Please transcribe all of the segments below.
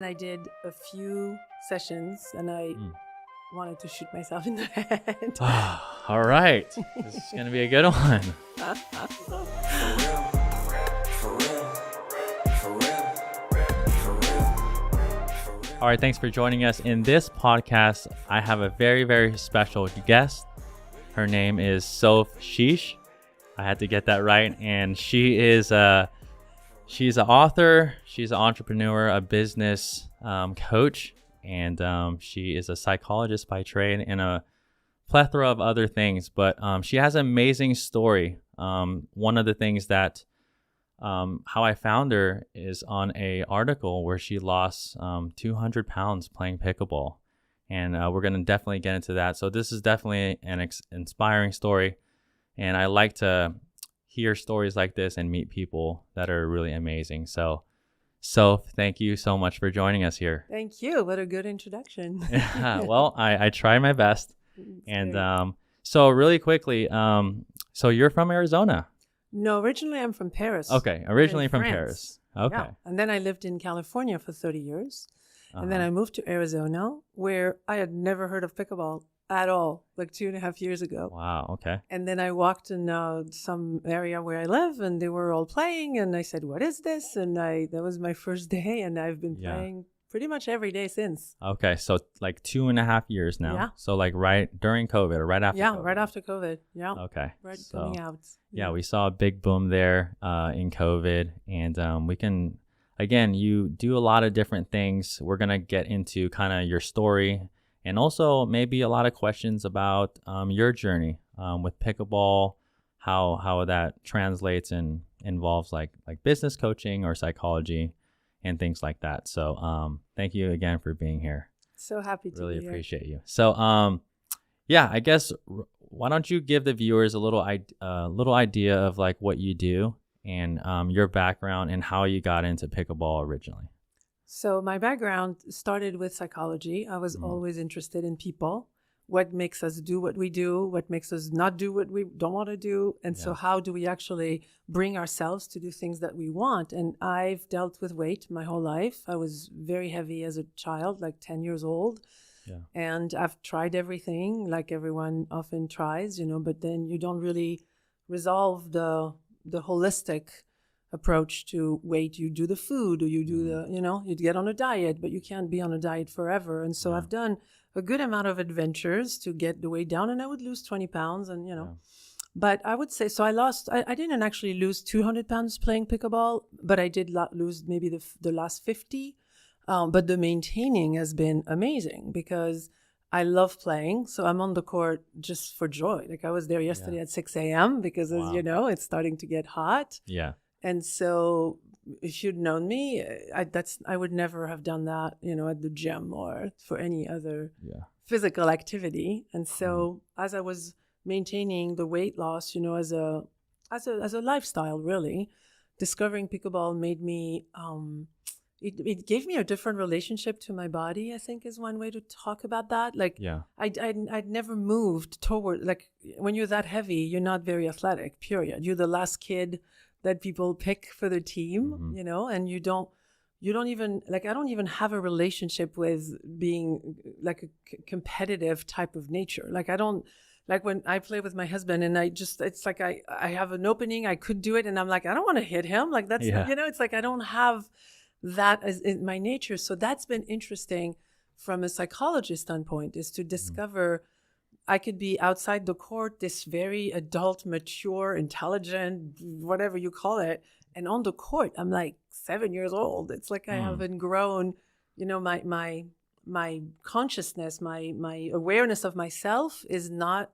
I did a few sessions and I wanted to shoot myself in the head. All right. This is going to be a good one. All right. Thanks for joining us. In this podcast, I have a very, very special guest. Her name is Soph Chiche. I had to get that right. And she's an author, she's an entrepreneur, a business coach, and she is a psychologist by trade and a plethora of other things. But she has an amazing story. One of the things that how I found her is on a article where she lost 200 pounds playing pickleball. And we're going to definitely get into that. So this is definitely an inspiring story. And I like to hear stories like this and meet people that are really amazing. So, Soph, thank you so much for joining us here. Thank you. What a good introduction. Yeah, well, I try my best. And so really quickly, so you're from Arizona? No, originally I'm from Paris. Okay, originally from France. Paris. Okay. Yeah. And then I lived in California for 30 years. And then I moved to Arizona, where I had never heard of pickleball at all, like 2.5 years ago. Wow, okay. And then I walked in some area where I live, and they were all playing, and I said, "What is this?" And that was my first day, and I've been playing pretty much every day since. Okay, so like 2.5 years now. Yeah. So like right during COVID or right after COVID? Yeah, right after COVID. Yeah. Okay. Right, coming out. Yeah, we saw a big boom there in COVID, and we can, again, you do a lot of different things. We're going to get into kind of your story and also maybe a lot of questions about your journey with pickleball, how that translates and involves like business coaching or psychology and things like that. So thank you again for being here. So happy to really be here. Appreciate you. So yeah, I guess why don't you give the viewers a little idea of like what you do and your background and how you got into pickleball originally. So my background started with psychology. I was always interested in people, what makes us do what we do, what makes us not do what we don't want to do. And so how do we actually bring ourselves to do things that we want? And I've dealt with weight my whole life. I was very heavy as a child, like 10 years old. Yeah. And I've tried everything like everyone often tries, but then you don't really resolve the holistic approach to weight. You do the food, or you do you get on a diet, but you can't be on a diet forever. And so I've done a good amount of adventures to get the weight down, and I would lose 20 pounds and but I would say, so I didn't actually lose 200 pounds playing pickleball, but I did lose maybe the last 50. But the maintaining has been amazing because I love playing. So I'm on the court just for joy. Like I was there yesterday at 6 a.m. because as you know, it's starting to get hot. Yeah. And so if you'd known me, I would never have done that, at the gym or for any other physical activity. And so as I was maintaining the weight loss, as a lifestyle, really, discovering pickleball made me, it gave me a different relationship to my body, I think is one way to talk about that. Like I'd never moved toward, like when you're that heavy, you're not very athletic, period. You're the last kid that people pick for the team, and you don't even, like, I don't even have a relationship with being like a competitive type of nature. Like I don't, like when I play with my husband and it's like I have an opening, I could do it. And I'm like, I don't want to hit him. Like that's, it's like, I don't have that as in my nature. So that's been interesting from a psychologist standpoint, is to discover I could be outside the court, this very adult, mature, intelligent, whatever you call it. And on the court, I'm like 7 years old. It's like I haven't grown, my consciousness, my awareness of myself is not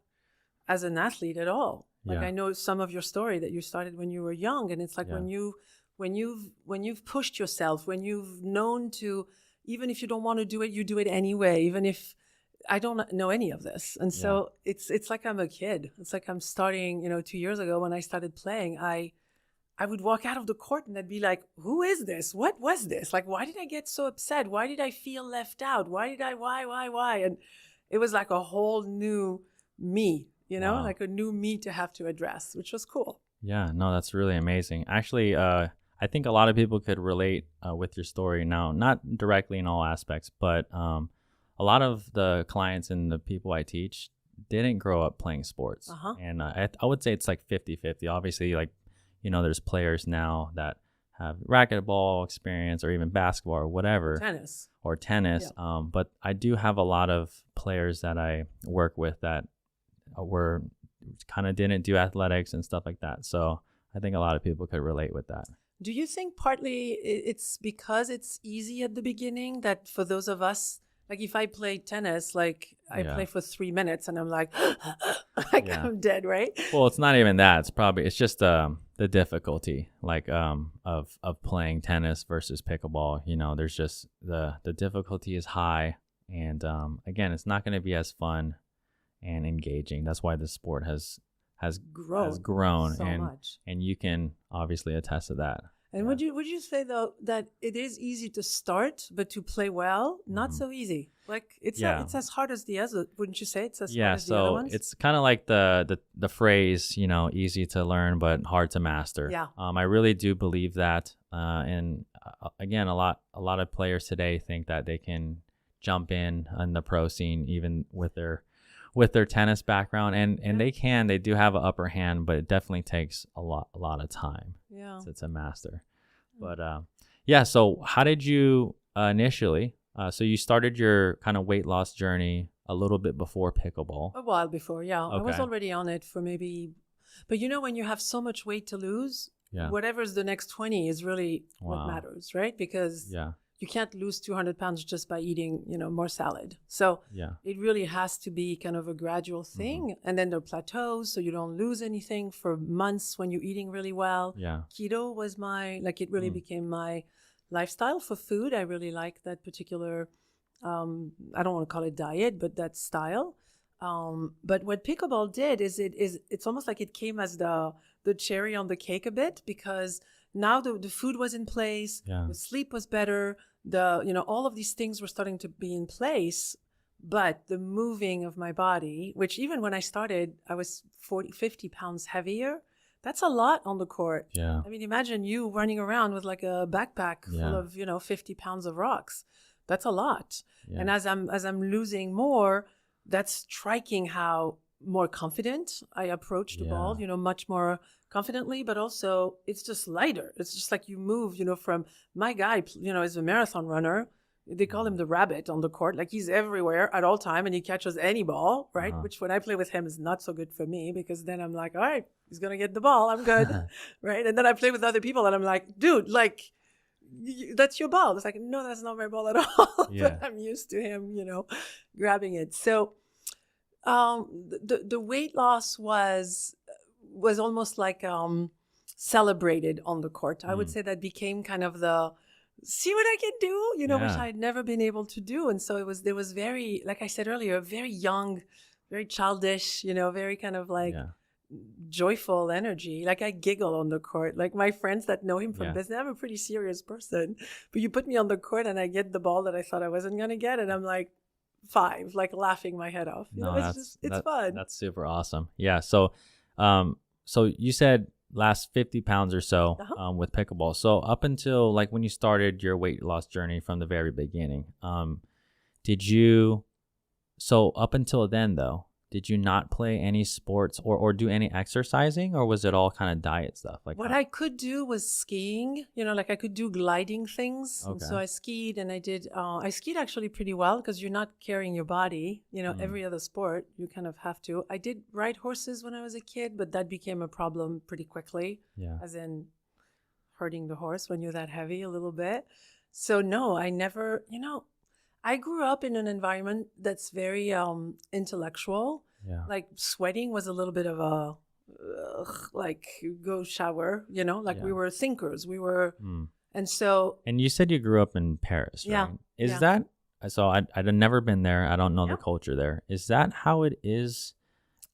as an athlete at all. Like I know some of your story that you started when you were young. And it's like when you've pushed yourself, when you've known to, even if you don't want to do it, you do it anyway, even if I don't know any of this. And so it's like I'm a kid. It's like I'm starting, 2 years ago when I started playing, I would walk out of the court and I'd be like, who is this? What was this? Like, why did I get so upset? Why did I feel left out? Why? And it was like a whole new me, like a new me to have to address, which was cool. Yeah, no, that's really amazing. Actually, I I think a lot of people could relate with your story now, not directly in all aspects, but a lot of the clients and the people I teach didn't grow up playing sports. And I would say it's like 50-50. Obviously, like, you know, there's players now that have racquetball experience or even basketball or whatever. Tennis. Yeah. But I do have a lot of players that I work with that were kind of didn't do athletics and stuff like that. So I think a lot of people could relate with that. Do you think partly it's because it's easy at the beginning that for those of us, like if I play tennis, like I play for 3 minutes and I'm like, I'm dead, right? Well, it's not even that. It's just the difficulty, like of playing tennis versus pickleball. You know, there's just the difficulty is high, and again, it's not going to be as fun and engaging. That's why the sport has grown so much. And you can obviously attest to that. And would you say though that it is easy to start, but to play well, not so easy? Like it's as hard as the other. Wouldn't you say it's as hard as the other ones? It's kind of like the phrase, you know, easy to learn but hard to master. Yeah. I really do believe that. And again, a lot of players today think that they can jump in on the pro scene even with their tennis background, and they do have an upper hand, but it definitely takes a lot of time to master. But so how did you initially so you started your kind of weight loss journey a little bit before pickleball? A while before, Okay. I was already on it for but you know, when you have so much weight to lose, whatever's the next 20 is really what matters, right? Because you can't lose 200 pounds just by eating, you know, more salad. So it really has to be kind of a gradual thing. And then there are plateaus, so you don't lose anything for months when you're eating really well. Keto was it really became my lifestyle for food. I really like that particular, I don't want to call it diet, but that style. But what pickleball did is it's almost like it came as the cherry on the cake a bit, because now the food was in place, the sleep was better, all of these things were starting to be in place, but the moving of my body, which even when I started, I was 50 pounds heavier. That's a lot on the court. Yeah. I mean, imagine you running around with like a backpack full of, 50 pounds of rocks. That's a lot. Yeah. And as I'm losing more, that's striking how more confident I approach the ball, much more confidently, but also it's just lighter. It's just like you move, from my guy, is a marathon runner. They call him the rabbit on the court. Like he's everywhere at all time and he catches any ball, right? Which when I play with him is not so good for me, because then I'm like, all right, he's going to get the ball. I'm good. Right. And then I play with other people and I'm like, dude, like that's your ball. It's like, no, that's not my ball at all. But I'm used to him, grabbing it. So the weight loss was almost like celebrated on the court. I would say that became kind of the see what I can do, which I had never been able to do. And so there was very, like I said earlier, very young, very childish, very kind of like joyful energy. Like I giggle on the court. Like my friends that know him from business, I'm a pretty serious person, but you put me on the court and I get the ball that I thought I wasn't going to get. And I'm like 5, like laughing my head off. It's fun. That's super awesome. Yeah. So, so you said last 50 pounds or so with pickleball. So up until like when you started your weight loss journey from the very beginning, so up until then though, did you not play any sports or do any exercising, or was it all kind of diet stuff? Like what I could do was skiing, like I could do gliding things. Okay. And so I skied and I skied actually pretty well, because you're not carrying your body, every other sport, you kind of have to. I did ride horses when I was a kid, but that became a problem pretty quickly. Yeah. As in hurting the horse when you're that heavy a little bit. So no, I never, I grew up in an environment that's very intellectual. Yeah. Like sweating was a little bit of a, like go shower, we were thinkers. We were, and so. And you said you grew up in Paris, right? Yeah. Is that, so I'd never been there. I don't know the culture there. Is that how it is?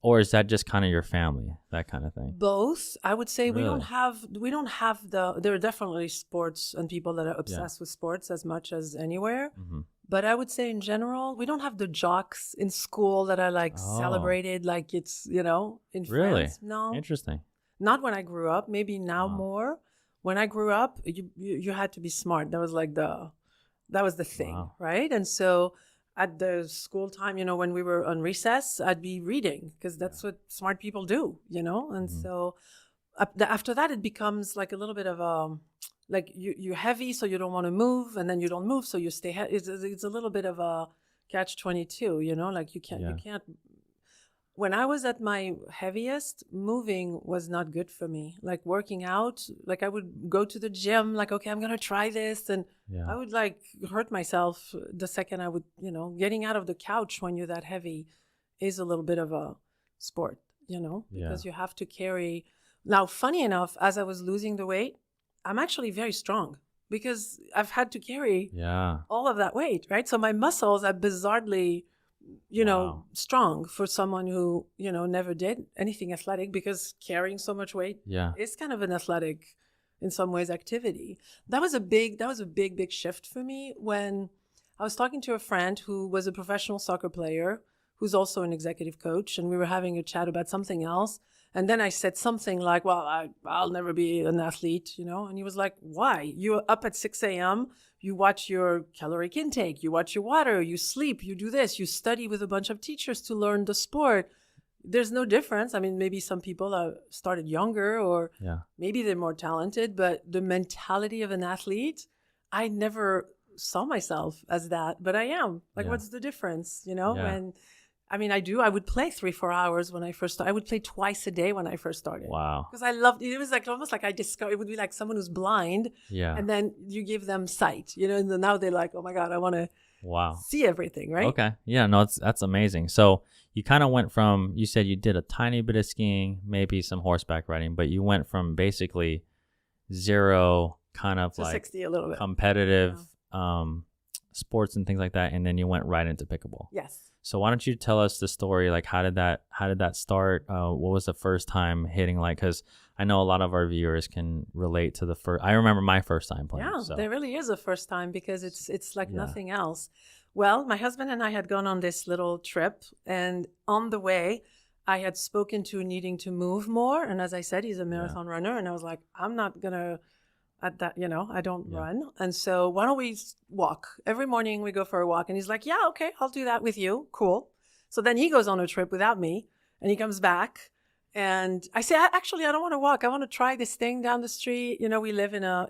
Or is that just kind of your family, that kind of thing? Both. I would say really? we don't have there are definitely sports and people that are obsessed with sports as much as anywhere. Mm-hmm. But I would say in general, we don't have the jocks in school that are like celebrated like it's, in really? France. No. Interesting. Not when I grew up, maybe now more. when I grew up, you had to be smart. That was like the thing, Wow. right? And so at the school time, when we were on recess, I'd be reading because that's what smart people do, And so after that, it becomes like a little bit of like you're heavy, so you don't want to move, and then you don't move, so you stay. It's a little bit of a catch-22, Like you can't. When I was at my heaviest, moving was not good for me. Like working out, like I would go to the gym, like, okay, I'm going to try this. And I would like hurt myself the second I would, getting out of the couch when you're that heavy is a little bit of a sport, because you have to carry. Now, funny enough, as I was losing the weight, I'm actually very strong because I've had to carry all of that weight, right? So my muscles are bizarrely strong for someone who, never did anything athletic, because carrying so much weight is kind of an athletic, in some ways, activity. That was a big shift for me when I was talking to a friend who was a professional soccer player, who's also an executive coach, and we were having a chat about something else. And then I said something like, well, I'll never be an athlete, And he was like, why? You're up at 6 a.m., you watch your caloric intake, you watch your water, you sleep, you do this, you study with a bunch of teachers to learn the sport. There's no difference. I mean, maybe some people started younger, or maybe they're more talented, but the mentality of an athlete, I never saw myself as that, but I am. Like, what's the difference, when... I would play 3-4 hours when I first started. I would play twice a day when I first started. Wow. Because I loved it. It was like almost like I discovered, it would be like someone who's blind. Yeah. And then you give them sight, and then now they're like, oh my God, I want to see everything, right? Okay. Yeah, no, that's amazing. So you kind of went from, you said you did a tiny bit of skiing, maybe some horseback riding, but you went from basically zero kind of to like 60 a little bit. Competitive sports and things like that, and then you went right into pickleball. Yes. So why don't you tell us the story? Like, how did that start? What was the first time hitting? Like, because I know a lot of our viewers can relate to the first. I remember my first time playing. Yeah, so. there really is a first time, because it's like nothing else. Well, my husband and I had gone on this little trip, and on the way, I had spoken to needing to move more. And as I said, he's a marathon runner, and I was like, I'm not gonna. At that, I don't run. And so why don't we walk? Every morning we go for a walk. And he's like, yeah, okay, I'll do that with you. Cool. So then he goes on a trip without me, and he comes back. And I say, actually, I don't want to walk. I want to try this thing down the street. We live in a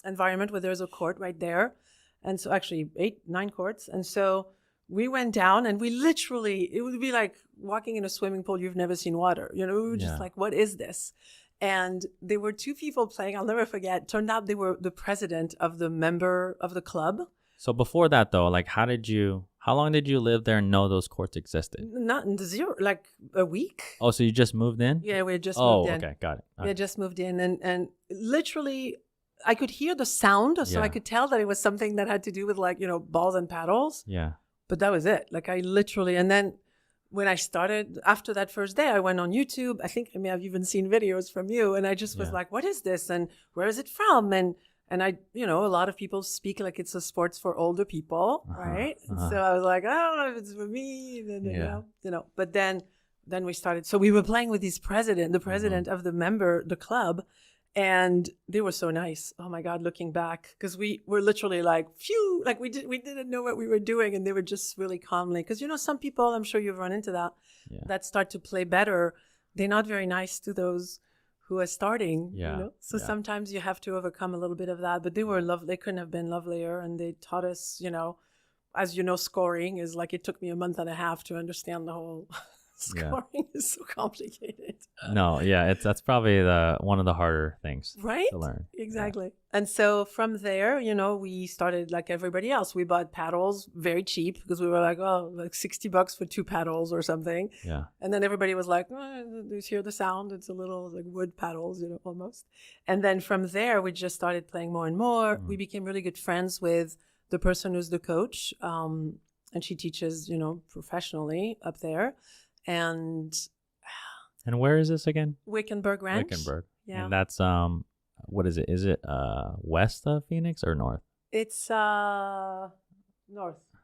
environment where there's a court right there. And so actually 8-9 courts. And so we went down, and we literally, it would be like walking in a swimming pool you've never seen water. We were just like, what is this? And there were 2 people playing. I'll never forget. Turned out they were the president of the member of the club. So before that, though, like, how long did you live there and know those courts existed? Not in zero, like a week. Oh, so you just moved in? Yeah, we had just moved in. Oh, okay, got it. We had just moved in, and literally, I could hear the sound, so I could tell that it was something that had to do with like, balls and paddles. Yeah. But that was it. Like, I literally, and then when I started, after that first day, I went on YouTube. I think I may have even seen videos from you. And I just was like, what is this? And where is it from? And I, a lot of people speak like it's a sports for older people, right? And so I was like, I don't know if it's for me. Then, but then we started. So we were playing with the president of the club. And they were so nice. Oh my God, looking back, because we were literally like, phew, like we didn't know what we were doing, and they were just really calmly. Because some people, I'm sure you've run into that, that start to play better. They're not very nice to those who are starting. So sometimes you have to overcome a little bit of that. But they were lovely. They couldn't have been lovelier, and they taught us, as scoring is like, it took me a month and a half to understand the whole. Scoring is so complicated. No, that's probably one of the harder things to learn. Exactly. Yeah. And so from there, we started like everybody else. We bought paddles very cheap, because we were like, oh, like $60 for 2 paddles or something. Yeah. And then everybody was like, oh, you hear the sound? It's a little like wood paddles, almost. And then from there, we just started playing more and more. We became really good friends with the person who's the coach. And she teaches, professionally up there. And where is this again? Wickenburg Ranch. Wickenburg. Yeah. And that's what is it? Is it west of Phoenix or north? It's north.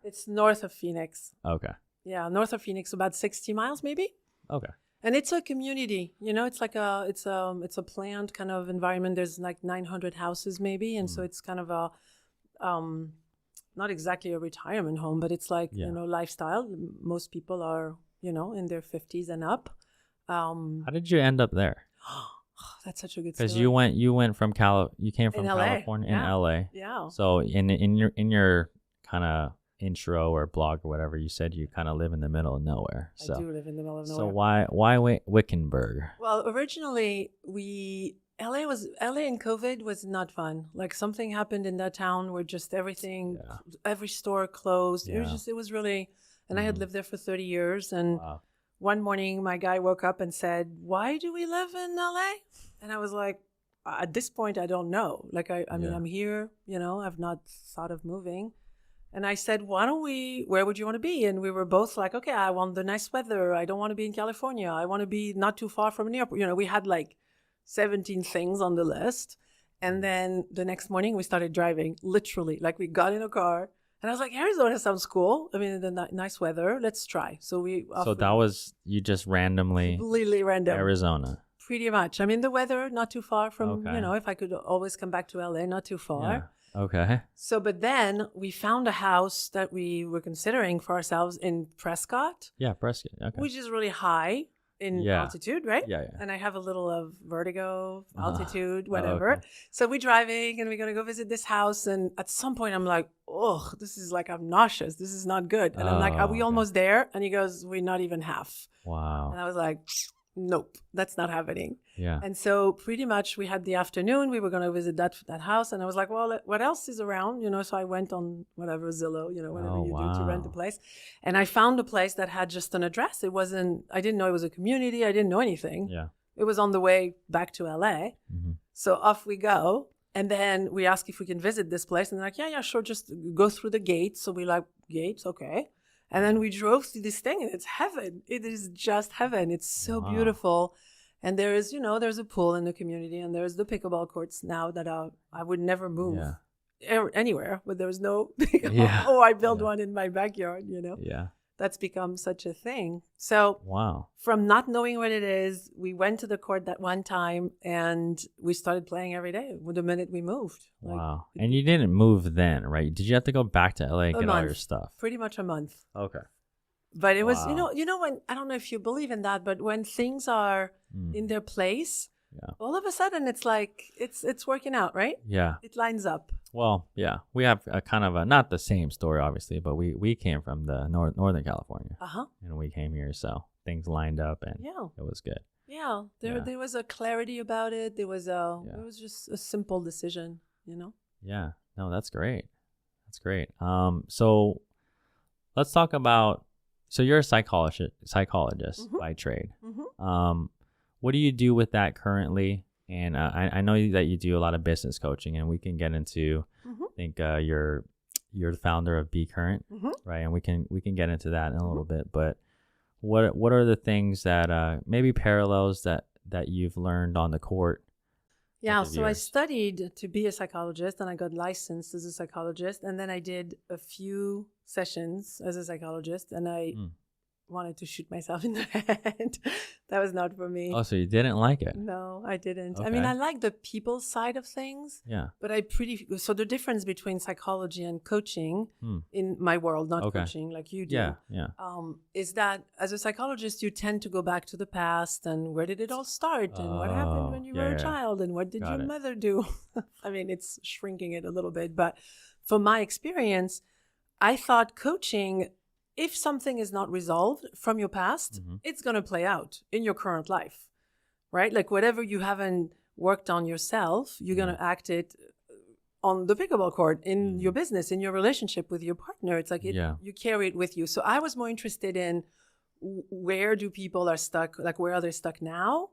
It's north of Phoenix. Okay. Yeah, north of Phoenix, about 60 miles maybe. Okay. And it's a community, it's like it's a planned kind of environment. There's like 900 houses maybe. And so it's kind of a, not exactly a retirement home, but it's like, lifestyle. Most people are, in their 50s and up. How did you end up there? That's such a good story. Because you went from you came from California in LA. Yeah. So in your kind of intro or blog or whatever, you said you kind of live in the middle of nowhere. So, I do live in the middle of nowhere. So why Wickenburg? Well, originally LA in COVID was not fun. Like something happened in that town where just everything, every store closed. Yeah. It was really, and I had lived there for 30 years. And one morning my guy woke up and said, "Why do we live in LA?" And I was like, at this point, I don't know. Like, I mean, I'm here, I've not thought of moving. And I said, where would you want to be? And we were both like, okay, I want the nice weather. I don't want to be in California. I want to be not too far from an airport. We had like 17 things on the list. And then the next morning we started driving, literally. Like we got in a car and I was like, Arizona sounds cool. I mean, the nice weather. Let's try. So that was, you just randomly. Completely random. Arizona. Pretty much. I mean, the weather, not too far from, if I could always come back to LA, not too far. Yeah. Okay. So, but then we found a house that we were considering for ourselves in Prescott. Yeah, Prescott. Okay. Which is really high in altitude, right? Yeah. And I have a little of vertigo, altitude, whatever. Okay. So we're driving and we're going to go visit this house. And at some point I'm like, oh, this is like, I'm nauseous. This is not good. And I'm like, are we almost there? And he goes, we're not even half. Wow. And I was like, nope, that's not happening. Yeah. And so pretty much we had the afternoon, we were going to visit that house. And I was like, well, what else is around? So I went on whatever, Zillow, whatever you do to rent a place. And I found a place that had just an address. I didn't know it was a community. I didn't know anything. Yeah. It was on the way back to LA. Mm-hmm. So off we go. And then we ask if we can visit this place. And they're like, yeah, sure. Just go through the gates. So we like, gates, okay. And then we drove through this thing and it's heaven. It is just heaven. It's so beautiful. And there is, there's a pool in the community and there's the pickleball courts now that I would never move anywhere, but there was no, I built one in my backyard, Yeah. That's become such a thing. So from not knowing what it is, we went to the court that one time and we started playing every day the minute we moved. Wow. And you didn't move then, right? Did you have to go back to LA and get all your stuff? Pretty much a month. Okay. But it was, when, I don't know if you believe in that, but when things are in their place, all of a sudden it's like, it's working out, right? Yeah. It lines up. Well, yeah, we have a kind of not the same story, obviously, but we came from the Northern California. And we came here, so things lined up and it was good. Yeah. There was a clarity about it. There was it was just a simple decision, Yeah. No, that's great. That's great. So let's talk about, so you're a psychologist by trade. Mm-hmm. What do you do with that currently? And I know that you do a lot of business coaching, and we can get into. I think you're the founder of Be Current, right? And we can get into that in a little bit. But what are the things that maybe parallels that you've learned on the court? Yeah, so I studied to be a psychologist, and I got licensed as a psychologist, and then I did a few sessions as a psychologist, and I wanted to shoot myself in the head. That was not for me. Oh, so you didn't like it? No, I didn't. Okay. I mean, I like the people side of things. Yeah. But so the difference between psychology and coaching in my world, not coaching like you do, is that as a psychologist, you tend to go back to the past and where did it all start and what happened when you were a child and what did your mother do? I mean, it's shrinking it a little bit, but from my experience, I thought coaching, if something is not resolved from your past, it's going to play out in your current life, right? Like whatever you haven't worked on yourself, you're going to act it on the pickleball court, in your business, in your relationship with your partner. It's like you carry it with you. So I was more interested in where do people are stuck, like where are they stuck now?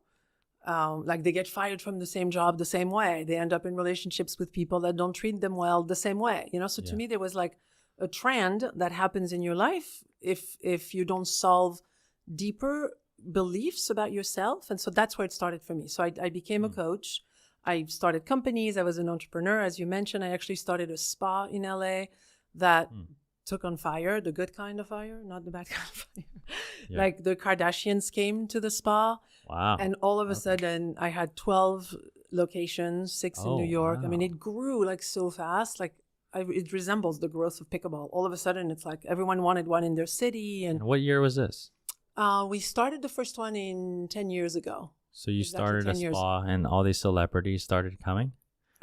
Like they get fired from the same job the same way. They end up in relationships with people that don't treat them well the same way. So to me, there was like a trend that happens in your life if you don't solve deeper beliefs about yourself. And so that's where it started for me. So I became a coach. I started companies. I was an entrepreneur. As you mentioned, I actually started a spa in LA that took on fire, the good kind of fire, not the bad kind of fire. Yeah. Like the Kardashians came to the spa. Wow. And all of a sudden I had 12 locations, 6 in New York. Wow. I mean, it grew like so fast. Like it resembles the growth of pickleball. All of a sudden it's like everyone wanted one in their city. And what year was this? We started the first one in 10 years ago. So you Exactly started a 10 years. spa and all these celebrities started coming?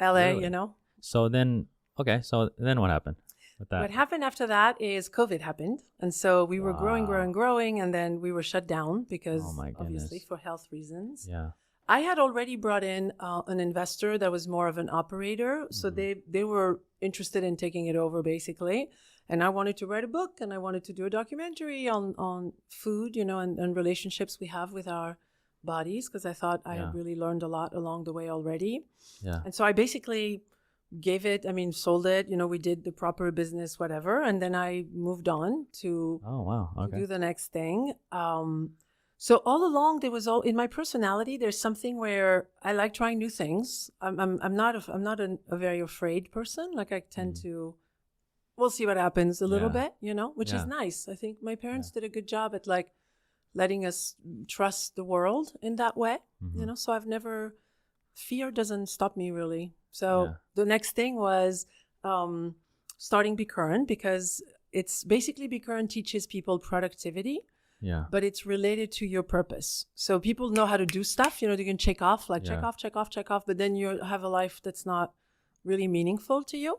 LA, Really? you know. So then what happened with that? What happened after that is COVID happened. And so we were growing. And then we were shut down because obviously for health reasons. Yeah. I had already brought in an investor that was more of an operator. So they were interested in taking it over basically. And I wanted to write a book and I wanted to do a documentary on food, you know, and relationships we have with our bodies, because I thought I had really learned a lot along the way already. Yeah. And so I basically sold it, you know, we did the proper business, whatever. And then I moved on to, to do the next thing. So all along there was in my personality, there's something where I like trying new things. I'm not a very afraid person. Like I tend to, we'll see what happens a little bit, you know, which is nice. I think my parents did a good job at like letting us trust the world in that way, you know, so fear doesn't stop me really. So the next thing was starting Be Current, because it's basically Be Current teaches people productivity, but it's related to your purpose. So people know how to do stuff, you know, they can check off, but then you have a life that's not really meaningful to you.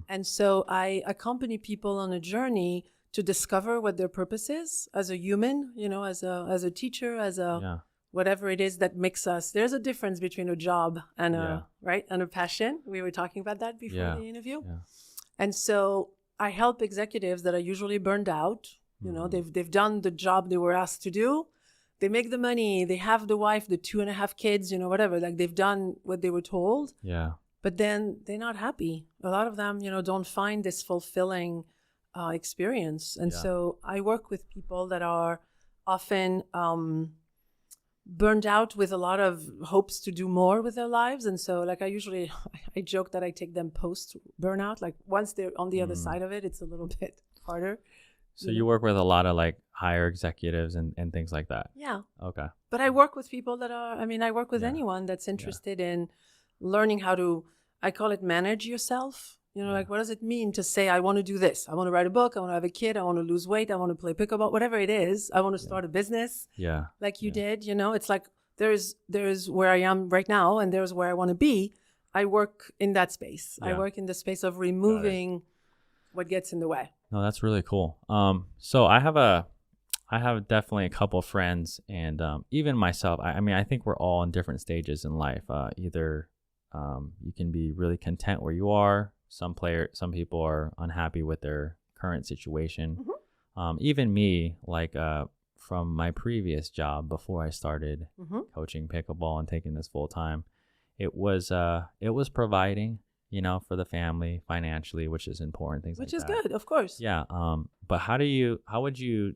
And so I accompany people on a journey to discover what their purpose is as a human, you know, as a teacher, as a whatever it is that makes us. There's a difference between a job and and a passion. We were talking about that before the interview. And so I help executives that are usually burned out. You know, they've done the job they were asked to do. They make the money. They have the wife, the 2.5 kids, you know, whatever. Like they've done what they were told. Yeah. But then they're not happy. A lot of them, you know, don't find this fulfilling experience. And so I work with people that are often burned out with a lot of hopes to do more with their lives. And so like I joke that I take them post burnout. Like once they're on the other side of it, it's a little bit harder. So you work with a lot of like higher executives and things like that. Yeah. Okay. But I work with people that are, I work with anyone that's interested in learning how to, I call it manage yourself. You know, like what does it mean to say, I want to do this? I want to write a book. I want to have a kid. I want to lose weight. I want to play pickleball, whatever it is. I want to start a business. Yeah. Like you did, you know, it's like there's where I am right now and there's where I want to be. I work in that space. I work in the space of removing what gets in the way. No, that's really cool. So I have definitely a couple of friends and even myself. I think we're all in different stages in life. Either you can be really content where you are. Some people are unhappy with their current situation. Even me, like from my previous job before I started coaching pickleball and taking this full time, it was providing, you know, for the family financially, which is important. Which is good, of course. Yeah. But how would you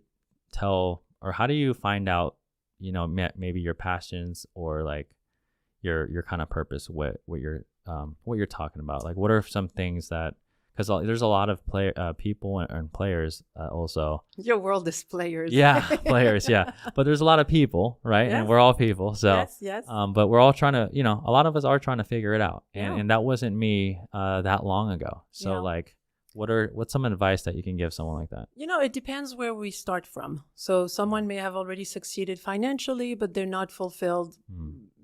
tell, or how do you find out, you know, maybe your passions or like your kind of purpose, what you're talking about? Like, what are some things that, because there's a lot of people and players also. Your world is players. Yeah, players. Yeah, but there's a lot of people, right? Yes. And we're all people. So yes. But we're all trying to, you know, a lot of us are trying to figure it out, and that wasn't me that long ago. So like, what's some advice that you can give someone like that? You know, it depends where we start from. So someone may have already succeeded financially, but they're not fulfilled.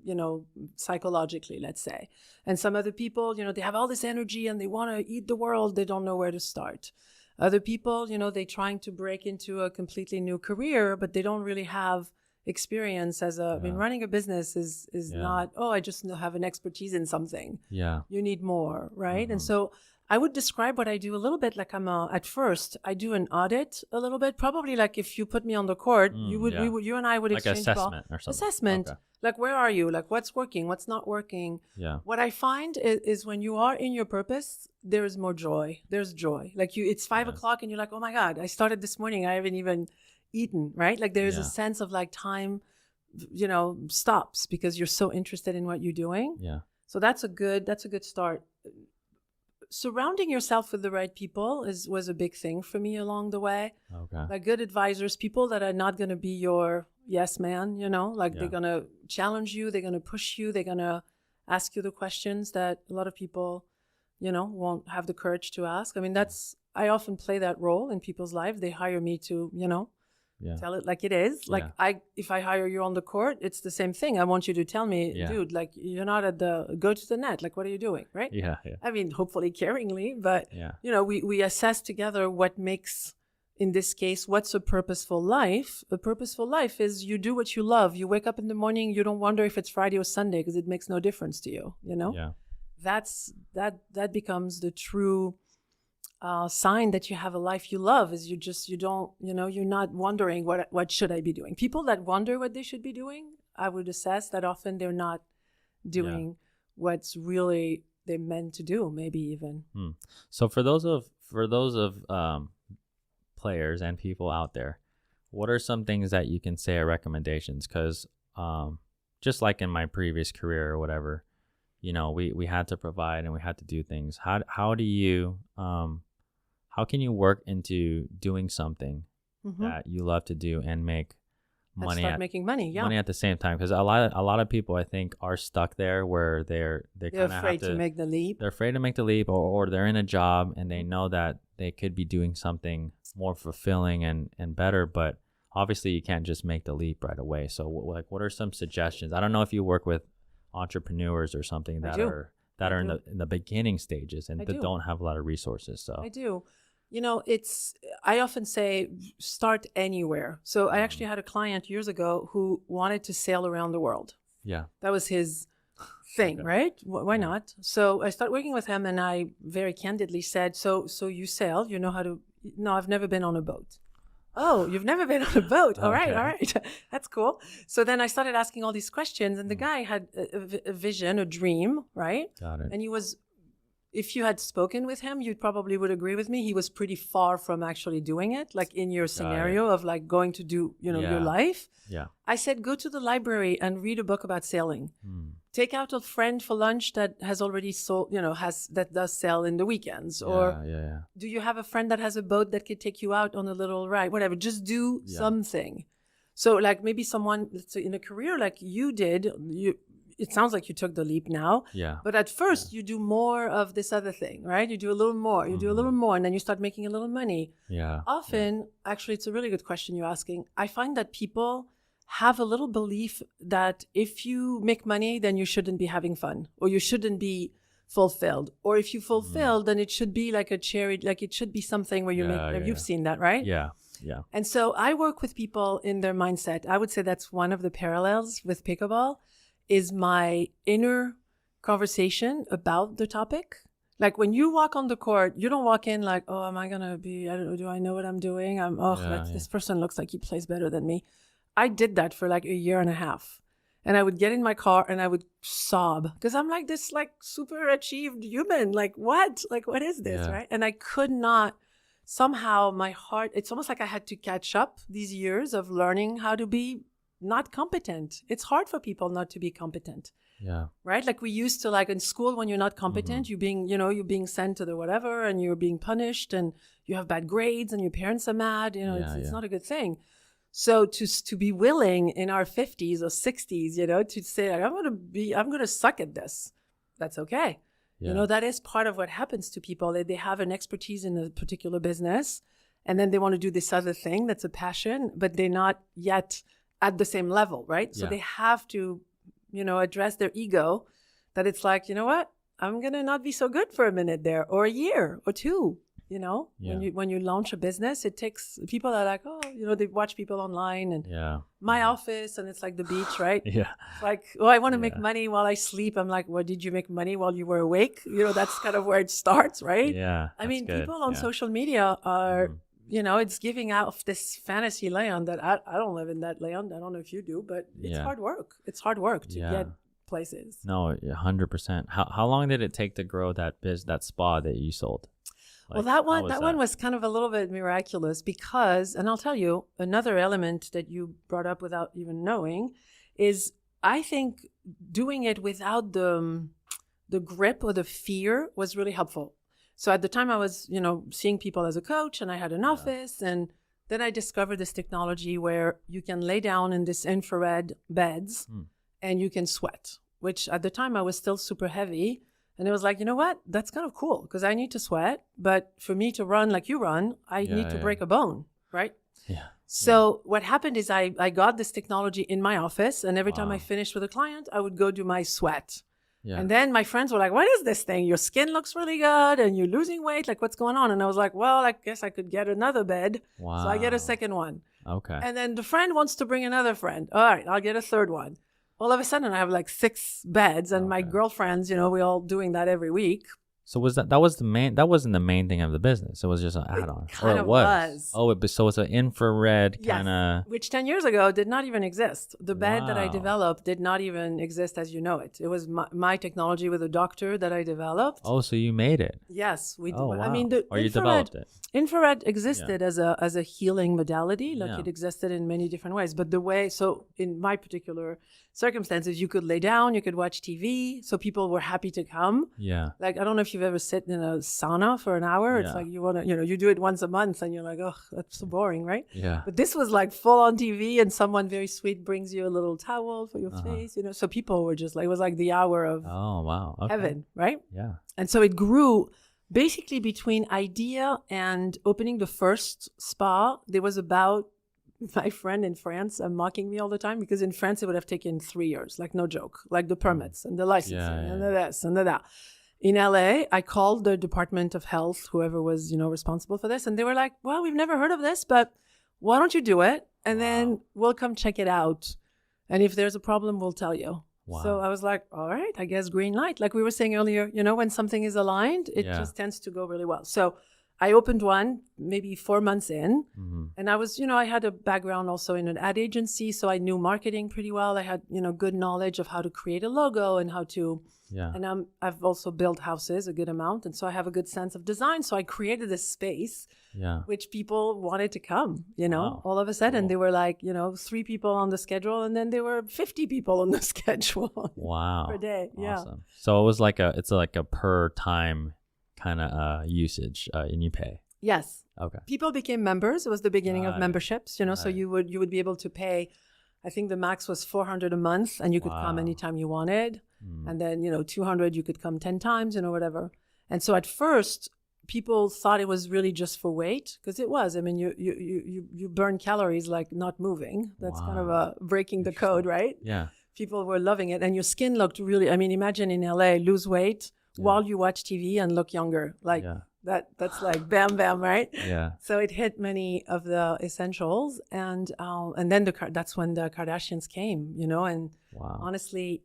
You know, psychologically, let's say. And some other people, you know, they have all this energy and they want to eat the world. They don't know where to start. Other people, you know, they're trying to break into a completely new career, but they don't really have experience running a business is not, I just have an expertise in something. Yeah. You need more, right? And so I would describe what I do a little bit like at first, I do an audit a little bit. Probably like if you put me on the court, you and I would like exchange assessment or something. Assessment. Okay. Like, where are you? Like, what's working? What's not working? Yeah. What I find is when you are in your purpose, there is more joy. There's joy. Like it's 5 o'clock and you're like, oh my God, I started this morning. I haven't even eaten, right? Like there's a sense of like time, you know, stops because you're so interested in what you're doing. Yeah. So that's a good start. surrounding yourself with the right people was a big thing for me along the way. Okay. Like good advisors, people that are not going to be your yes man, they're going to challenge you, they're going to push you, they're going to ask you the questions that a lot of people, won't have the courage to ask. I mean, I often play that role in people's lives. They hire me to, tell it like it is. Like if I hire you on the court, it's the same thing. I want you to tell me, dude, like you're not go to the net. Like, what are you doing? Right. Yeah. I mean, hopefully caringly, but we assess together what makes, in this case, what's a purposeful life? A purposeful life is you do what you love. You wake up in the morning, you don't wonder if it's Friday or Sunday because it makes no difference to you, Yeah. That becomes the true sign that you have a life you love is you're not wondering what should I be doing. People that wonder what they should be doing, I would assess that often they're not doing what's really they're meant to do, maybe even. So for those of players and people out there, what are some things that you can say are recommendations? Because just like in my previous career or whatever, we had to provide and we had to do things. How do you how can you work into doing something that you love to do and make money? Start making money, money at the same time, because a lot of people I think are stuck there where they're afraid to make the leap. They're afraid to make the leap, or they're in a job and they know that they could be doing something more fulfilling and better, but obviously you can't just make the leap right away. So what are some suggestions? I don't know if you work with entrepreneurs or something that are in the beginning stages and that don't have a lot of resources. So I do. I often say start anywhere. So I actually had a client years ago who wanted to sail around the world. Yeah. That was his thing, right? Why not? So I started working with him and I very candidly said, so you sail, you know how to, no, I've never been on a boat. Oh, you've never been on a boat. All right. That's cool. So then I started asking all these questions and the guy had a vision, a dream, right? Got it. And he was, if you had spoken with him, you probably would agree with me. He was pretty far from actually doing it, like in your scenario of like going to do, your life. Yeah. I said, go to the library and read a book about sailing. Take out a friend for lunch that has already sold, that does sail in the weekends. Or do you have a friend that has a boat that could take you out on a little ride? Whatever. Just do something. So like maybe someone, let's say in a career like you did, it sounds like you took the leap now. Yeah. But at first you do more of this other thing, right? You do a little more, do a little more, and then you start making a little money. Yeah. Often, actually, it's a really good question you're asking. I find that people have a little belief that if you make money, then you shouldn't be having fun, or you shouldn't be fulfilled. Or if you fulfill, then it should be like a charity, like it should be something where you've seen that, right? Yeah. Yeah. And so I work with people in their mindset. I would say that's one of the parallels with pickleball. Is my inner conversation about the topic. Like when you walk on the court, you don't walk in like, oh, am I going to be, I don't know, do I know what I'm doing? This person looks like he plays better than me. I did that for like a year and a half. And I would get in my car and I would sob because I'm like this like super achieved human. Like what? Like what is this, right? And I could not, somehow my heart, it's almost like I had to catch up these years of learning how to be not competent. It's hard for people not to be competent. Yeah. Right? Like we used to, like in school, when you're not competent, you're being sent to the whatever and you're being punished and you have bad grades and your parents are mad. It's not a good thing. So to be willing in our 50s or 60s, to say, like, I'm going to suck at this. That's okay. Yeah. That is part of what happens to people. They have an expertise in a particular business and then they want to do this other thing that's a passion, but they're not yet at the same level, right? So they have to, address their ego that it's like, you know what? I'm going to not be so good for a minute there or a year or two, when you launch a business, it takes, people are like, oh, they watch people online and my office and it's like the beach, right? Yeah. It's like, oh, I want to make money while I sleep. I'm like, well, did you make money while you were awake? That's kind of where it starts, right? Yeah. I mean, people on social media are, it's giving out this fantasy land that I don't live in that land. I don't know if you do, but it's hard work. It's hard work to get places. No, 100%. How long did it take to grow that spa that you sold? Well, that one was kind of a little bit miraculous because, and I'll tell you, another element that you brought up without even knowing is I think doing it without the grip or the fear was really helpful. So at the time I was, seeing people as a coach, and I had an office, and then I discovered this technology where you can lay down in this infrared beds and you can sweat, which at the time I was still super heavy. And it was like, you know what? That's kind of cool because I need to sweat. But for me to run like you run, I need to break a bone, right? Yeah. So what happened is I got this technology in my office, and every time I finished with a client, I would go do my sweat. Yeah. And then my friends were like, what is this thing? Your skin looks really good and you're losing weight. Like, what's going on? And I was like, well, I guess I could get another bed. Wow. So I get a second one. Okay. And then the friend wants to bring another friend. All right, I'll get a third one. All of a sudden, I have like 6 beds, and my girlfriends, we all doing that every week. So that wasn't the main thing of the business. It was just an add-on. It was. Oh, so it's an infrared kind of. Which 10 years ago did not even exist. The bed that I developed did not even exist as you know it. It was my technology with a doctor that I developed. Oh, so you made it? Yes, we did. Oh, wow. I mean, you developed it. Infrared existed as a healing modality. Like it existed in many different ways. But so in my particular circumstances, you could lay down, you could watch TV. So people were happy to come. Yeah. Like, I don't know if you've ever sit in a sauna for an hour. It's like you want to, you do it once a month and you're like, oh, that's so boring, right? Yeah. But this was like full on TV, and someone very sweet brings you a little towel for your face, So people were just like, it was like the hour of heaven, right? Yeah. And so it grew basically between idea and opening the first spa. There was about, my friend in France mocking me all the time because in France it would have taken 3 years, like no joke, like the permits and the licensing and the this and the that. In LA, I called the Department of Health, whoever was, responsible for this. And they were like, well, we've never heard of this, but why don't you do it? And then we'll come check it out. And if there's a problem, we'll tell you. Wow. So I was like, all right, I guess green light. Like we were saying earlier, when something is aligned, it just tends to go really well. So I opened one maybe 4 months in, and I was, I had a background also in an ad agency, so I knew marketing pretty well. I had, good knowledge of how to create a logo and how to, and I've also built houses a good amount, and so I have a good sense of design. So I created this space, which people wanted to come, all of a sudden. They were like, 3 people on the schedule, and then there were 50 people on the schedule per day. Awesome. Yeah. So it was like it's like a per time kind of usage, and you pay. Yes. Okay. People became members. It was the beginning of memberships, so you would be able to pay. I think the max was $400 a month, and you could come anytime you wanted. And then, $200, you could come 10 times, whatever. And so at first, people thought it was really just for weight, because it was. I mean, you burn calories like not moving. That's kind of breaking the code, right? Yeah. People were loving it, and your skin looked really. I mean, imagine in LA, lose weight while you watch TV and look younger. Like that's like bam, bam, right? Yeah. So it hit many of the essentials, and then that's when the Kardashians came, and honestly,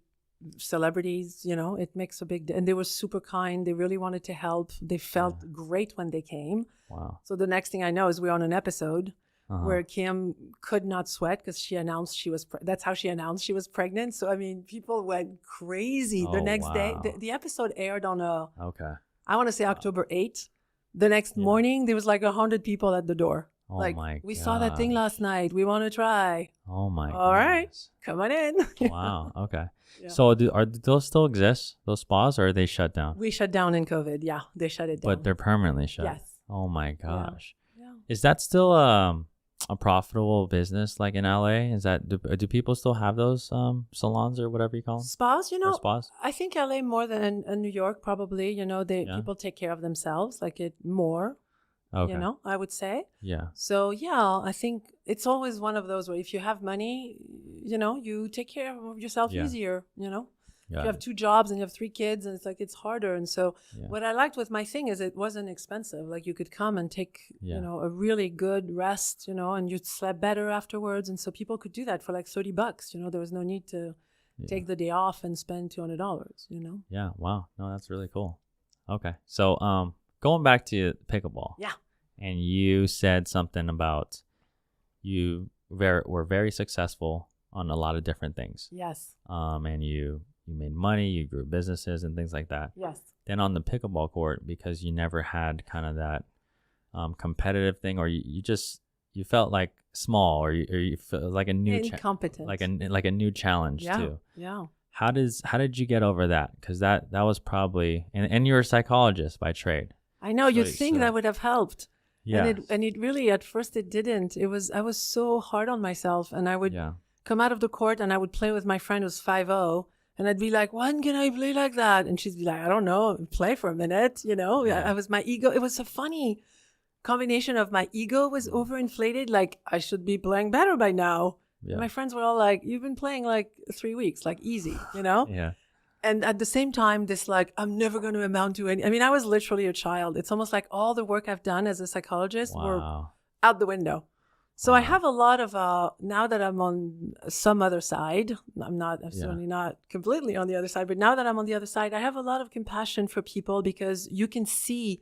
celebrities, it makes a big, and they were super kind. They really wanted to help. They felt great when they came. Wow. So the next thing I know is we're on an episode where Kim could not sweat because she announced she was, that's how she announced she was pregnant. So, I mean, people went crazy the next day. The episode aired on I want to say October 8th. The next morning, there was like 100 people at the door. Oh like, my we saw that thing last night. We want to try. Oh my All right, come on in. Wow. Okay. Yeah. So do those still exist, those spas, or are they shut down? We shut down in COVID. Yeah, they shut it down. But they're permanently shut. Yes. Oh my gosh. Yeah. Is that still a profitable business like in LA? Is that do people still have those salons or whatever you call them? Spas, Or spas? I think LA more than in New York probably. People take care of themselves like it more. Okay. I would say. Yeah. So yeah, I think it's always one of those where if you have money, you take care of yourself easier. If you have 2 jobs and you have 3 kids, and it's harder. And so what I liked with my thing is it wasn't expensive. Like you could come and take, a really good rest, and you'd sleep better afterwards. And so people could do that for like $30. There was no need to take the day off and spend $200, Yeah. Wow. No, that's really cool. Okay. So, going back to pickleball. Yeah. And you said something about you were very successful on a lot of different things. Yes. And you made money, you grew businesses and things like that. Yes. Then on the pickleball court, because you never had kind of that competitive thing, or you felt like small, or you felt like a new incompetent, like a new challenge too. Yeah. How did you get over that? Because that was probably and you're a psychologist by trade. I know, you'd think that would have helped. Yeah. And it really, at first it didn't. I was so hard on myself, and I would come out of the court and I would play with my friend who's 5'0", and I'd be like, when can I play like that? And she'd be like, I don't know, play for a minute, you know? Yeah. I was my ego. It was a funny combination of my ego was overinflated. Like, I should be playing better by now. Yeah. My friends were all like, you've been playing like 3 weeks, like easy, you know? Yeah. And at the same time, this like, I'm never going to amount to any. I mean, I was literally a child. It's almost like all the work I've done as a psychologist were out the window. So I have a lot of, now that I'm on some other side, I'm certainly not completely on the other side, but now that I'm on the other side, I have a lot of compassion for people, because you can see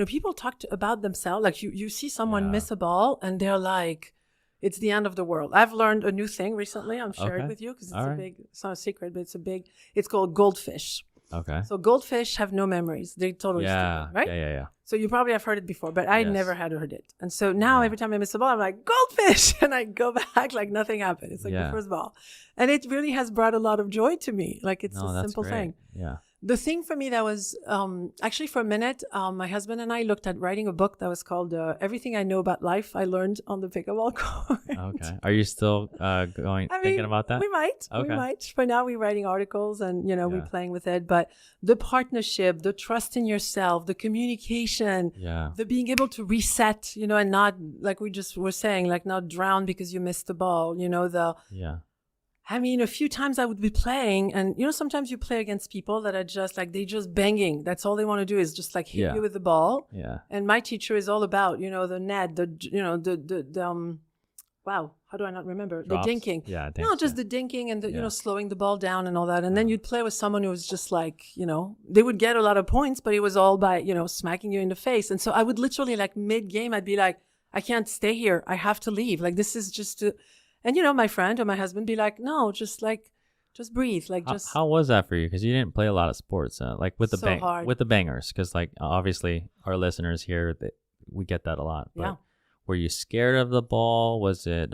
people talk about themselves. Like you see someone miss a ball and they're like, it's the end of the world. I've learned a new thing recently. I'm sharing it with you because it's not a secret, but it's called goldfish. Okay. So goldfish have no memories. They totally stupid, right? Yeah. So you probably have heard it before, but I never had heard it. And so now every time I miss a ball, I'm like, goldfish! And I go back like nothing happened. It's like the first ball. And it really has brought a lot of joy to me. Like, it's a simple thing. Yeah. The thing for me that was, actually for a minute, my husband and I looked at writing a book that was called Everything I Know About Life I Learned on the Pickleball Court. Okay. Are you still thinking about that? We might. Okay. We might. For now, we're writing articles and, we're playing with it. But the partnership, the trust in yourself, the communication, the being able to reset, and not, like we just were saying, like not drown because you missed the ball, I mean, a few times I would be playing, and sometimes you play against people that are just like, they just banging. That's all they want to do is just like hit you with the ball. Yeah. And my teacher is all about, the net, wow, how do I not remember? Drops. The dinking. Yeah. The dinking and the, slowing the ball down and all that. And then you'd play with someone who was just like, they would get a lot of points, but it was all by, smacking you in the face. And so I would literally like mid-game, I'd be like, I can't stay here. I have to leave. Like, this is just and my friend or my husband be like, no, just breathe. Like, just. How was that for you? Because you didn't play a lot of sports, like with the with the bangers. Because like obviously our listeners here, we get that a lot. But were you scared of the ball? Was it?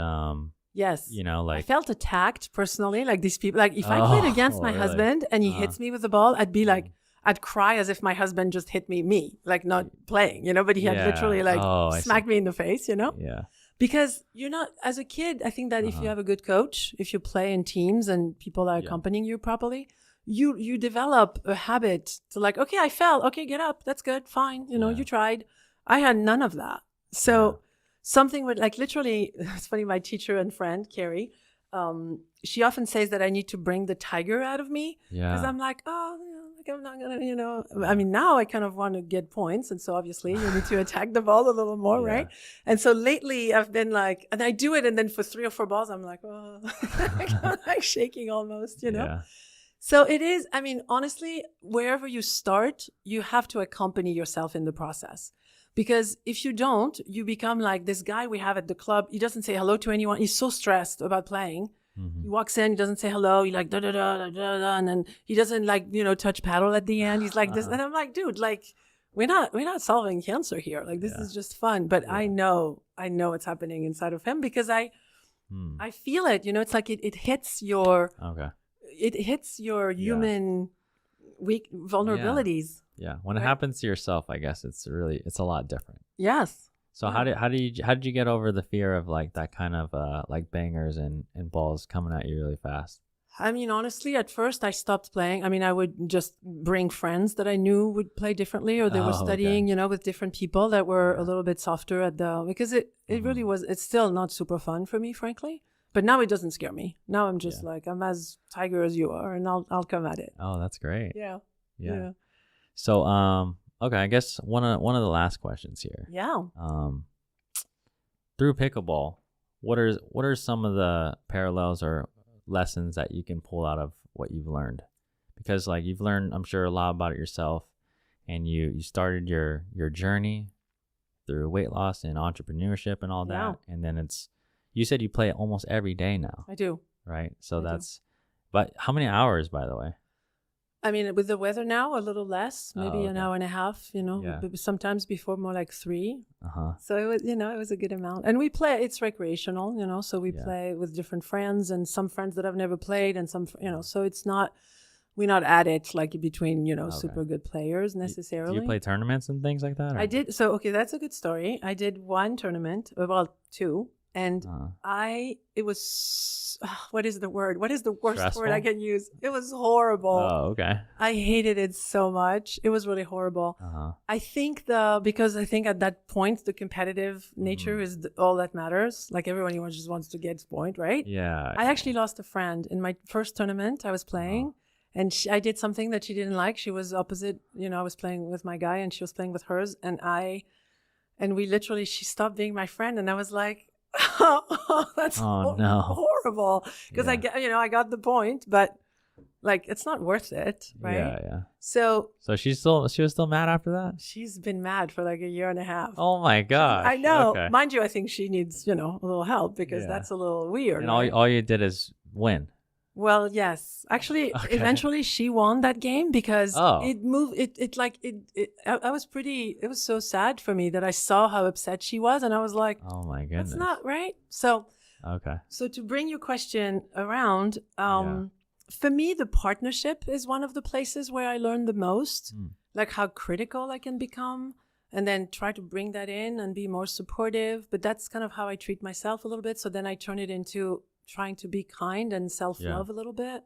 Yes. Like I felt attacked personally. Like these people. Like if I played against my husband and he hits me with the ball, I'd be like, I'd cry as if my husband just hit me, like not playing, But he had literally like smacked me in the face, Yeah. Because you're not, as a kid, I think that if you have a good coach, if you play in teams and people are accompanying you properly, you develop a habit to like, okay, I fell. Okay, get up. That's good. Fine. You tried. I had none of that. So something would like literally, it's funny, my teacher and friend, Carrie, she often says that I need to bring the tiger out of me. Yeah. Because I'm like, I'm not going to, I mean, now I kind of want to get points. And so obviously you need to attack the ball a little more, right? And so lately I've been like, and I do it. And then for 3 or 4 balls, I'm like, oh, I'm like shaking almost, Yeah. So it is, I mean, honestly, wherever you start, you have to accompany yourself in the process. Because if you don't, you become like this guy we have at the club. He doesn't say hello to anyone. He's so stressed about playing. Mm-hmm. He walks in, he doesn't say hello. He like, da-da-da, and then he doesn't like, touch paddle at the end. He's like this. And I'm like, dude, like, we're not solving cancer here. Like, this is just fun. But I know what's happening inside of him because I feel it, it's like it hits your, it hits your human weak vulnerabilities. Yeah. When it happens to yourself, I guess it's a lot different. Yes. So how did you get over the fear of like that kind of like bangers and balls coming at you really fast? I mean, honestly, at first I stopped playing. I mean, I would just bring friends that I knew would play differently, or they were studying, with different people that were a little bit softer because it really was. It's still not super fun for me, frankly. But now it doesn't scare me. Now I'm just like, I'm as tiger as you are, and I'll come at it. Oh, that's great. Yeah. So okay, I guess one of the last questions here. Yeah. Through pickleball, what are some of the parallels or lessons that you can pull out of what you've learned? Because like you've learned, I'm sure, a lot about it yourself, and you started your journey through weight loss and entrepreneurship and all that, and then you said you play it almost every day now. I do. Right. So but how many hours, by the way? I mean, with the weather now, a little less, maybe an hour and a half, sometimes before more like 3. So it was, it was a good amount. And we play, it's recreational, so we play with different friends and some friends that I've never played and some, so it's not, we're not at it like between, super good players necessarily. Do you play tournaments and things like that? Or? I did. So, okay, that's a good story. I did one tournament, well, two. And it was, what is the word? What is the worst Stressful? word I can use? It was horrible. Oh, okay. I hated it so much. It was really horrible. I think because I think at that point, the competitive nature is all that matters. Like everyone just wants to get point, right? Yeah. I actually lost a friend in my first tournament I was playing. And I did something that she didn't like. She was opposite, I was playing with my guy and she was playing with hers. And she stopped being my friend. And I was like, that's horrible. Because I got the point, but like, it's not worth it. Right. Yeah. So she was still mad after that? She's been mad for like a year and a half. Oh my gosh. I know. Okay. Mind you, I think she needs, a little help because that's a little weird. And right? all you did is win. Well, yes. Actually, eventually she won that game because it moved. I was it was so sad for me that I saw how upset she was. And I was like, oh my goodness. That's not right. So, okay. So to bring your question around, for me, the partnership is one of the places where I learn the most, like how critical I can become and then try to bring that in and be more supportive. But that's kind of how I treat myself a little bit. So then I turn it into trying to be kind and self-love a little bit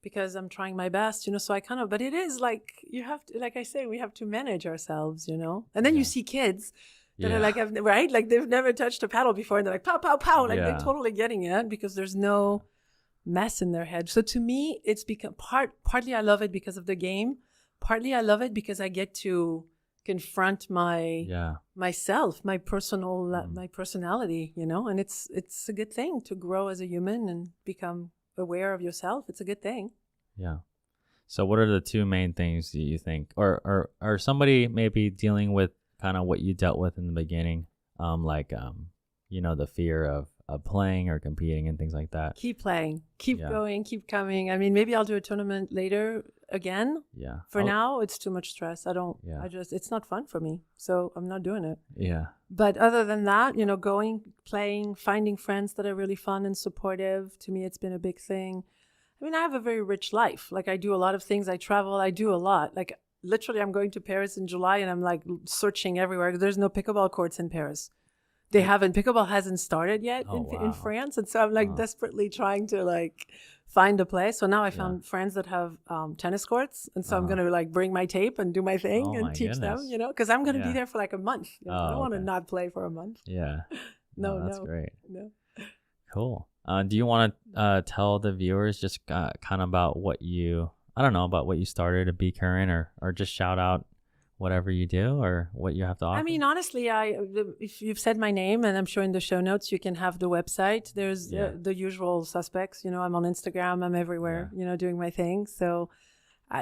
because I'm trying my best, so but it is like, you have to, like I say, we have to manage ourselves, and then you see kids that are like, right? Like they've never touched a paddle before and they're like, pow, pow, pow. Like they're totally getting it because there's no mess in their head. So to me, it's become partly I love it because of the game. Partly I love it because I get to confront myself, my personality, and it's a good thing to grow as a human and become aware of yourself. It's a good thing. Yeah. So what are the two main things that you think, or somebody maybe dealing with kind of what you dealt with in the beginning, the fear of playing or competing and things like that? Keep playing, keep going, keep coming. I mean, maybe I'll do a tournament later again. Yeah. For now, it's too much stress. It's not fun for me. So I'm not doing it. Yeah. But other than that, going, playing, finding friends that are really fun and supportive. To me, it's been a big thing. I mean, I have a very rich life. Like I do a lot of things. I travel. I do a lot. Like literally, I'm going to Paris in July and I'm like searching everywhere. There's no pickleball courts in Paris. Pickleball hasn't started yet in France. And so I'm like desperately trying to like find a place. So now I found friends that have tennis courts. And so I'm going to like bring my tape and do my thing and teach them, because I'm going to be there for like a month. I don't want to not play for a month. Yeah. No, that's great. No. Cool. Do you want to tell the viewers just kind of about what you started at Be Current or just shout out whatever you do or what you have to offer? I mean, honestly, if you've said my name, and I'm sure in the show notes you can have the website. There's the usual suspects. I'm on Instagram. I'm everywhere. Doing my thing. So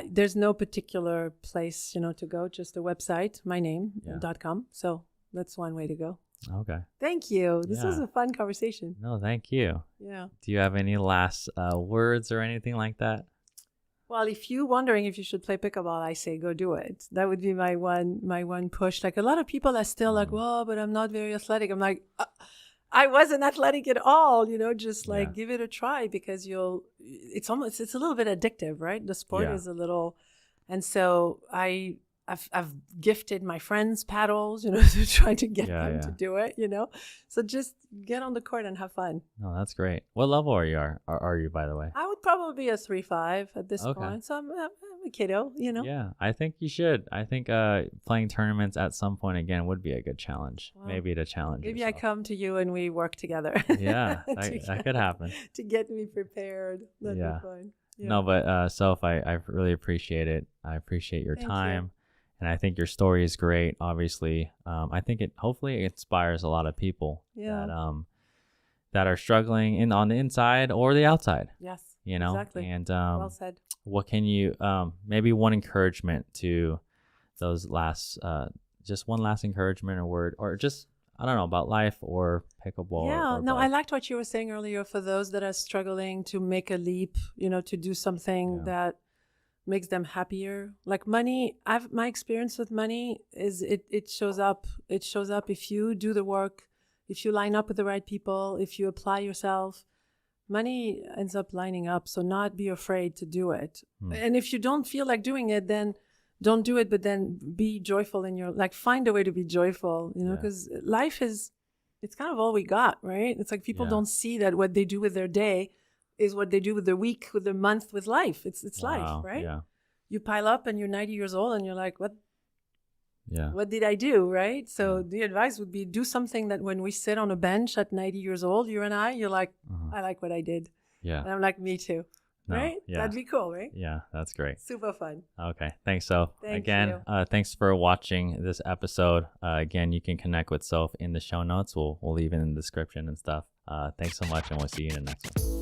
there's no particular place to go. Just the website, my name.com. So that's one way to go. Okay. Thank you. This was a fun conversation. No, thank you. Yeah. Do you have any last words or anything like that? Well, if you're wondering if you should play pickleball, I say go do it. That would be my one push. Like a lot of people are still like, well, but I'm not very athletic. I'm like, I wasn't athletic at all. Just like give it a try because it's a little bit addictive, right? The sport is a little, and so I've gifted my friends paddles, to try to get them to do it, So just get on the court and have fun. No, that's great. What level are you, by the way? I would probably be a 3-5 at this point. So I'm a kiddo, Yeah, I think you should. I think playing tournaments at some point again would be a good challenge. Well, maybe to challenge maybe yourself. I come to you and we work together. Yeah, that could happen. To get me prepared. That'd be fun. Yeah. No, but Soph, I really appreciate it. I appreciate your time. And I think your story is great. Obviously, I think hopefully it inspires a lot of people that are struggling on the inside or the outside. Yes, exactly. And well said. What can you maybe one encouragement to those just one last encouragement or word, or just I don't know about life or pickleball. Yeah, no, I liked what you were saying earlier. For those that are struggling to make a leap, to do something that makes them happier. Like money, my experience with money is it shows up. It shows up if you do the work, if you line up with the right people, if you apply yourself. money ends up lining up. So not be afraid to do it. And if you don't feel like doing it, then don't do it, but then be joyful in your, like, find a way to be joyful, you know, because life is, it's kind of all we got, right? It's like people don't see that what they do with their day is what they do with their week, with their month, with life. It's life, right? Yeah. You pile up and you're 90 years old and you're like, what did I do, right? So the advice would be do something that when we sit on a bench at 90 years old, you and I, you're like, I like what I did. Yeah. And I'm like, me too. No, right? Yeah. That'd be cool, right? Yeah, that's great. Super fun. Okay. Thanks, Soph. Thank Again, thanks for watching this episode. Again, you can connect with Soph in the show notes. We'll leave it in the description and stuff. Thanks so much, and we'll see you in the next one.